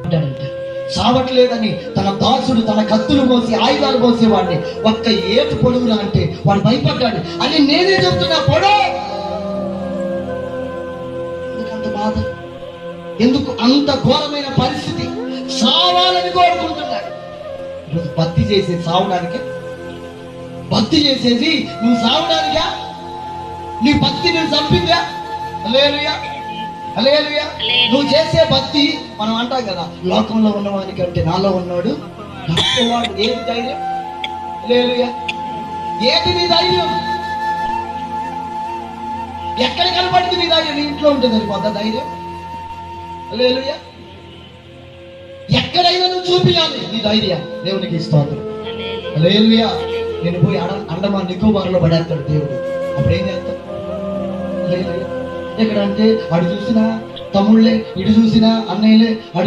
అంటాడంట. చావట్లేదని తన దాసుడు తన కత్తులు మోసి ఆయుధాలు మోసేవాడిని ఒక్క ఏటు పొడుగురా అంటే వాడు భయపడ్డాడు అని నేనే చెబుతున్నా. ఎందుకంత బాధ, ఎందుకు అంత ఘోరమైన పరిస్థితి? చావాలని కోరుకుంటున్నాడు. ఈరోజు భక్తి చేసేది సావడానికే? భక్తి చేసేది నువ్వు సావడానికా? నీ భక్తి నువ్వు చంపిందా? హల్లెలూయా, హల్లెలూయా. నువ్వు చేసే భక్తి, మనం అంటాం కదా, లోకంలో ఉన్నవానికి అంటే నాలో ఉన్నాడు గొప్పవాడు. ఏది ధైర్యం? హల్లెలూయా. ఏది నీ ధైర్యం? ఎక్కడ కనపడింది నీ ధైర్యం? నీ ఇంట్లో ఉంటుంది కొంత ధైర్యం. హల్లెలూయా. ఎక్కడైనా నువ్వు చూపించాలి నీ ధైర్యం. దేవునికి స్తోత్రం. హల్లెలూయా. నేను పోయి అండమాన్ నికోబార్లో పడేస్తాడు దేవుడు. అప్పుడు ఏం చేస్తావు? ఎక్కడంటే అటు చూసినా తమ్ముళ్ళే, ఇటు చూసినా అన్నయ్యలే, అటు